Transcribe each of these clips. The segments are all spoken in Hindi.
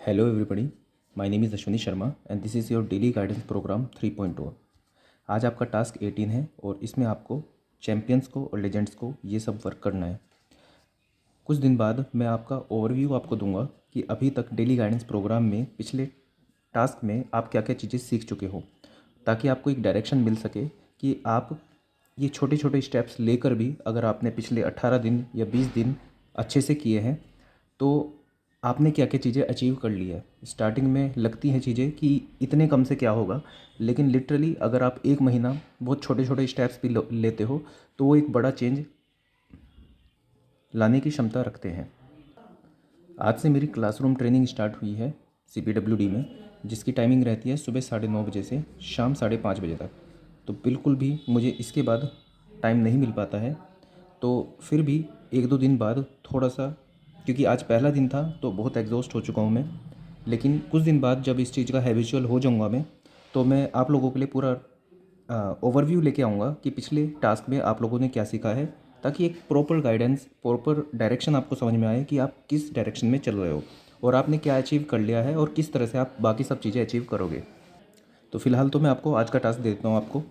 Hello everybody, my name is Ashwini Sharma and this is your daily guidance program 3.0। आज आपका टास्क 18 है और इसमें आपको चैम्पियंस को और लेजेंड्स को ये सब वर्क करना है। कुछ दिन बाद मैं आपका ओवरव्यू आपको दूंगा कि अभी तक डेली गाइडेंस प्रोग्राम में पिछले टास्क में आप क्या क्या चीज़ें सीख चुके हो, ताकि आपको एक डायरेक्शन मिल सके कि आप ये छोटे छोटे स्टेप्स लेकर भी अगर आपने पिछले 18 दिन या 20 दिन अच्छे से किए हैं तो आपने क्या क्या चीज़ें अचीव कर ली है। स्टार्टिंग में लगती हैं चीज़ें कि इतने कम से क्या होगा, लेकिन लिटरली अगर आप एक महीना बहुत छोटे छोटे स्टेप्स भी लेते हो तो वो एक बड़ा चेंज लाने की क्षमता रखते हैं। आज से मेरी क्लासरूम ट्रेनिंग स्टार्ट हुई है CPWD में, जिसकी टाइमिंग रहती है सुबह 9:30 बजे से शाम 5:30 बजे तक। तो बिल्कुल भी मुझे इसके बाद टाइम नहीं मिल पाता है, तो फिर भी एक दो दिन बाद थोड़ा सा, क्योंकि आज पहला दिन था तो बहुत एग्जॉस्ट हो चुका हूँ मैं, लेकिन कुछ दिन बाद जब इस चीज़ का हैबिचुअल हो जाऊँगा मैं, तो मैं आप लोगों के लिए पूरा ओवरव्यू लेके आऊँगा कि पिछले टास्क में आप लोगों ने क्या सीखा है, ताकि एक प्रॉपर गाइडेंस, प्रॉपर डायरेक्शन आपको समझ में आए कि आप किस डायरेक्शन में चल रहे हो और आपने क्या अचीव कर लिया है और किस तरह से आप बाकी सब चीज़ें अचीव करोगे। तो फिलहाल तो मैं आपको आज का टास्क दे देता हूँ। आपको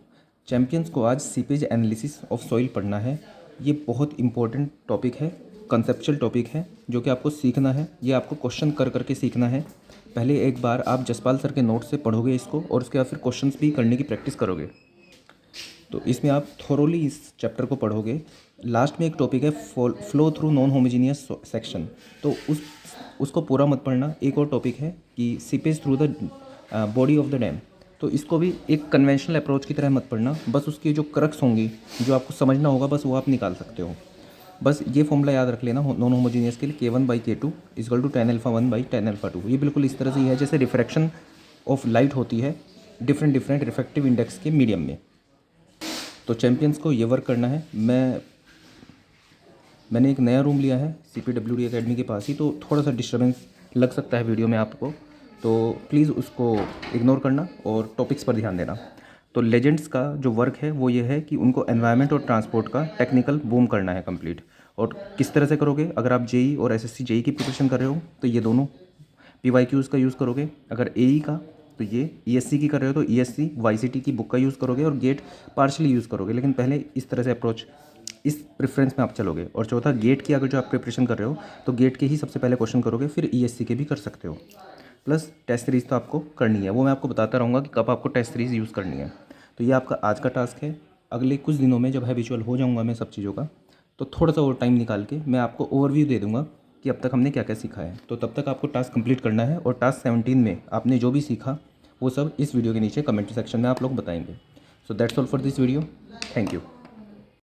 चैम्पियंस को आज सीपेज एनालिसिस ऑफ सॉइल पढ़ना है। ये बहुत इंपॉर्टेंट टॉपिक है, कंसेप्चुअल टॉपिक है जो कि आपको सीखना है। ये आपको क्वेश्चन कर करके सीखना है। पहले एक बार आप जसपाल सर के नोट से पढ़ोगे इसको और उसके बाद फिर क्वेश्चंस भी करने की प्रैक्टिस करोगे। तो इसमें आप थोरोली इस चैप्टर को पढ़ोगे। लास्ट में एक टॉपिक है flow through non homogeneous section, तो उसको पूरा मत पढ़ना। एक और टॉपिक है कि seepage through the body of the dam, तो इसको भी एक कन्वेंशनल अप्रोच की तरह मत पढ़ना। बस उसकी जो क्रक्स होंगी, जो आपको समझना होगा, बस वो आप निकाल सकते हो। बस ये फॉर्मूला याद रख लेना नॉन होमोजीनियस के लिए, K1/K2 equal to tan alpha 1/tan alpha 2। ये बिल्कुल इस तरह से ही है जैसे रिफ्रैक्शन ऑफ लाइट होती है डिफरेंट डिफरेंट रिफ्रैक्टिव इंडेक्स के मीडियम में। तो चैम्पियंस को ये वर्क करना है। मैंने एक नया रूम लिया है CPWD एकेडमी के पास ही, तो थोड़ा सा डिस्टर्बेंस लग सकता है वीडियो में आपको, तो प्लीज़ उसको इग्नोर करना और टॉपिक्स पर ध्यान देना। तो लेजेंड्स का जो वर्क है वो ये है कि उनको एनवायरनमेंट और ट्रांसपोर्ट का टेक्निकल बूम करना है कंप्लीट। और किस तरह से करोगे? अगर आप JEE और SSC JEE की प्रिपरेशन कर रहे हो तो ये दोनों PYQs का यूज़ करोगे। अगर AE का तो ये ESC की कर रहे हो तो ESC YCT की बुक का यूज़ करोगे और गेट पार्शली यूज़ करोगे, लेकिन पहले इस तरह से अप्रोच, इस प्रेफरेंस में आप चलोगे। और चौथा, गेट की अगर जो आप प्रिपरेशन कर रहे हो तो गेट के ही सबसे पहले क्वेश्चन करोगे, फिर ESC के भी कर सकते हो। प्लस टेस्ट सीरीज़ तो आपको करनी है, वो मैं आपको बताता रहूँगा कि कब आपको टेस्ट सीरीज़ यूज़ करनी है। तो ये आपका आज का टास्क है। अगले कुछ दिनों में जब हैबिचुअल हो जाऊँगा मैं सब चीज़ों का, तो थोड़ा सा और टाइम निकाल के मैं आपको ओवरव्यू दे दूँगा कि अब तक हमने क्या क्या सीखा है। तो तब तक आपको टास्क कंप्लीट करना है और टास्क 17 में आपने जो भी सीखा वो सब इस वीडियो के नीचे कमेंट सेक्शन में आप लोग बताएंगे। So that's all for this video. Thank you.